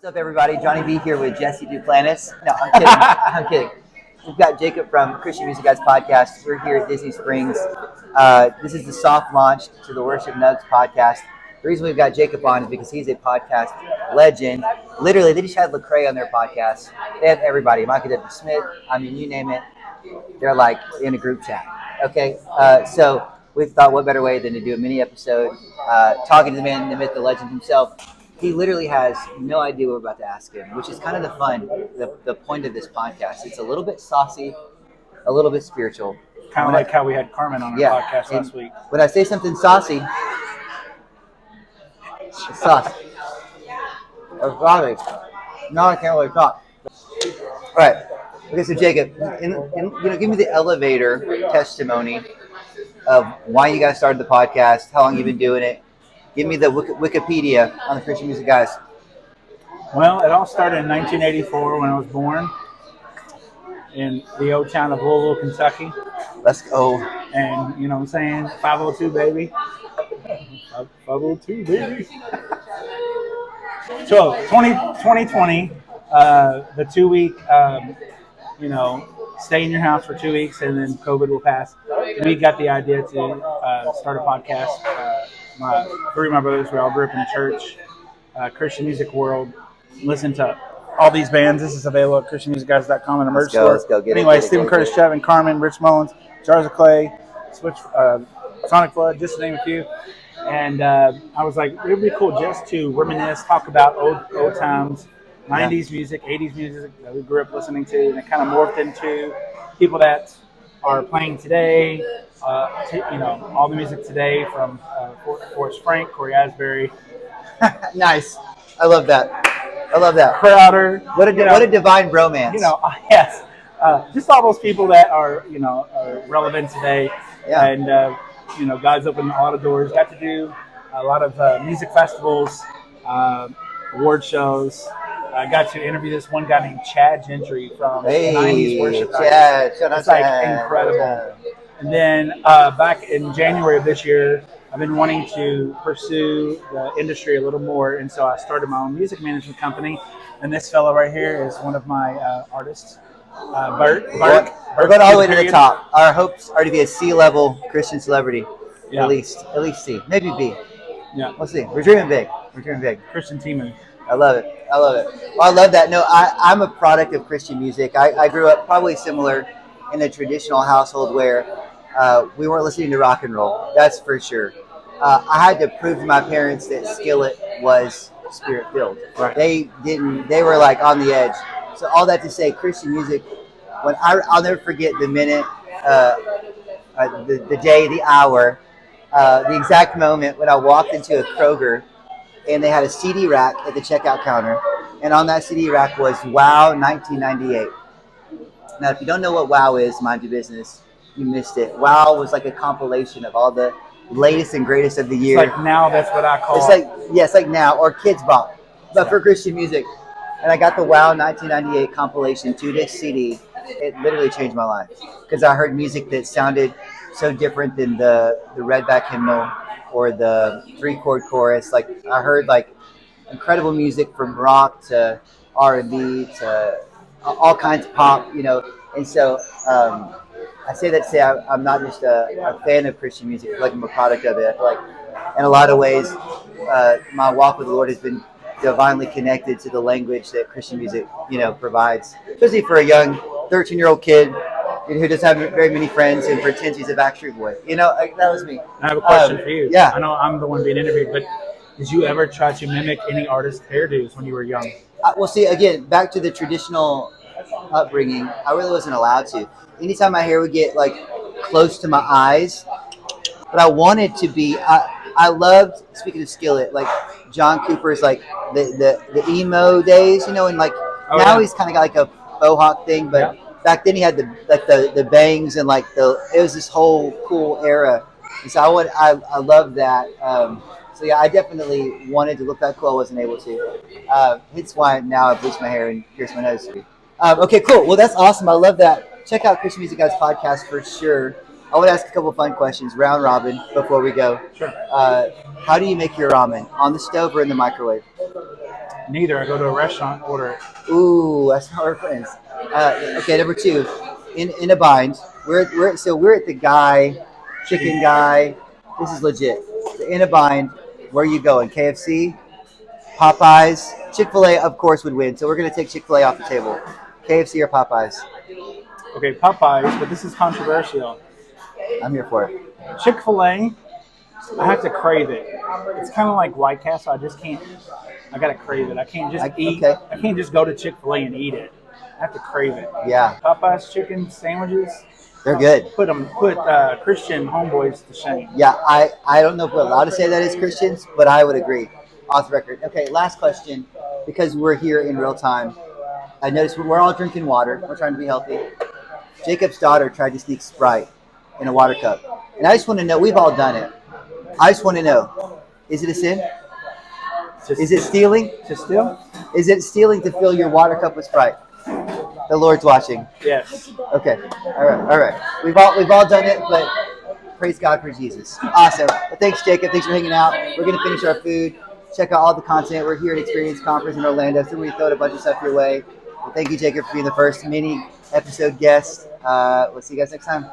What's up, everybody? Johnny B here with Jesse Duplantis. No, I'm kidding. I'm kidding. We've got Jacob from Christian Music Guys podcast. We're here at Disney Springs. This is the soft launch to the Worship Nugs podcast. The reason we've got Jacob on is because he's a podcast legend. Literally, they just had Lecrae on their podcast. They have everybody. Michael W. Smith. I mean, you name it. They're like in a group chat. Okay, so we thought, what better way than to do a mini episode talking to the man, the myth, the legend himself. He literally has no idea what we're about to ask him, which is kind of the fun, the point of this podcast. It's a little bit saucy, a little bit spiritual. Kind of like how we had Carmen on our podcast last week. When I say something saucy, it's sauce. Or saucy. Now I can't really talk. All right. Okay, so Jacob, give me the elevator testimony of why you guys started the podcast, how long you've been doing it. Give me the Wikipedia on the Christian Music Guys. Well, it all started in 1984 when I was born in the old town of Louisville, Kentucky. Let's go. And, you know what I'm saying? 502, baby. 502, baby. So, 2020, the 2-week, stay in your house for 2 weeks and then COVID will pass. We got the idea to start a podcast. Three of my brothers, we all grew up in the church, Christian music world. Listen to all these bands. This is available at ChristianMusicGuys.com and a merch store. Let's go. Anyway, Stephen Curtis, Chevin, Carmen, Rich Mullins, Jars of Clay, Switch, Sonic Flood, just to name a few. And I was like, it would be cool just to reminisce, talk about old times, 90s music, 80s music that we grew up listening to, and it kind of morphed into people that are playing today. All the music today from Forrest Frank, Corey Asbury. Nice. I love that. Crowder. What a divine bromance. Yes. Just all those people that are relevant today. Yeah. And, God's opened a lot of doors. Got to do a lot of music festivals, award shows. I got to interview this one guy named Chad Gentry from 90s Worship. Chad. It's like incredible. Yeah. And then back in January of this year, I've been wanting to pursue the industry a little more, and so I started my own music management company. And this fellow right here is one of my artists, Bert. We're going all the way to the top. Our hopes are to be a C-level Christian celebrity, yeah. At least C, maybe B. Yeah, we'll see. We're dreaming big. Christian teaming. I love it. Well, I love that. No, I'm a product of Christian music. I grew up probably similar in a traditional household where we weren't listening to rock and roll. That's for sure. I had to prove to my parents that Skillet was spirit-filled. Right. They were like on the edge. So all that to say, Christian music, I'll never forget the minute, the day, the hour, the exact moment when I walked into a Kroger and they had a CD rack at the checkout counter. And on that CD rack was Wow 1998. Now, if you don't know what Wow is, mind your business. You missed it. Wow was like a compilation of all the latest and greatest of the year. It's like now, that's what I call it. It's like now, or Kids Bop, but for Christian music. And I got the Wow 1998 compilation 2-disc CD. It literally changed my life because I heard music that sounded so different than the Redback hymnal or the 3-chord chorus. Like I heard like incredible music from rock to R&B to all kinds of pop, And so I say that to say I'm not just a fan of Christian music. I feel like I'm a product of it. I feel like in a lot of ways, my walk with the Lord has been divinely connected to the language that Christian music, provides. Especially for a young 13-year-old kid who doesn't have very many friends and pretends he's a Backstreet Boy. That was me. I have a question for you. Yeah. I know I'm the one being interviewed, but did you ever try to mimic any artist's hairdos when you were young? Well, see, again, back to the traditional upbringing, I really wasn't allowed to. Anytime my hair would get like close to my eyes, but I wanted to be. I loved, speaking of Skillet, like John Cooper's like the emo days, and like now he's kind of got like a faux hawk thing, but back then he had the bangs and like it was this whole cool era, and so I love that. So yeah, I definitely wanted to look that cool. I wasn't able to. It's why now I bleach my hair and pierce my nose. Okay, cool. Well, that's awesome. I love that. Check out Christian Music Guys podcast for sure. I want to ask a couple fun questions, round robin, before we go. Sure. How do you make your ramen? On the stove or in the microwave? Neither. I go to a restaurant, order it. Ooh, that's how we're friends. Okay, number two, in a bind. We're at the guy, chicken guy. This is legit. In a bind. Where are you going? KFC, Popeyes, Chick-fil-A, of course, would win. So we're gonna take Chick-fil-A off the table. KFC or Popeyes? Okay, Popeyes, but this is controversial. I'm here for it. Chick-fil-A, I have to crave it. It's kind of like White Castle. I just can't. I gotta crave it. I can't just eat. Okay. I can't just go to Chick-fil-A and eat it. I have to crave it. Yeah, Popeyes chicken sandwiches. they're good. Put Christian homeboys to shame. Yeah, I don't know if we're allowed to say that as Christians, but I would agree. Off the record. Okay, last question, because we're here in real time. I noticed we're all drinking water. We're trying to be healthy. Jacob's daughter tried to sneak Sprite in a water cup. And I just want to know, we've all done it. I just want to know, is it a sin? Is it stealing? To steal? Is it stealing to fill your water cup with Sprite? The Lord's watching. Yes. Okay. All right. We've all done it, but praise God for Jesus. Awesome. Well, thanks, Jacob. Thanks for hanging out. We're gonna finish our food. Check out all the content. We're here at Experience Conference in Orlando, so we throwed a bunch of stuff your way. Well, thank you, Jacob, for being the first mini episode guest. We'll see you guys next time.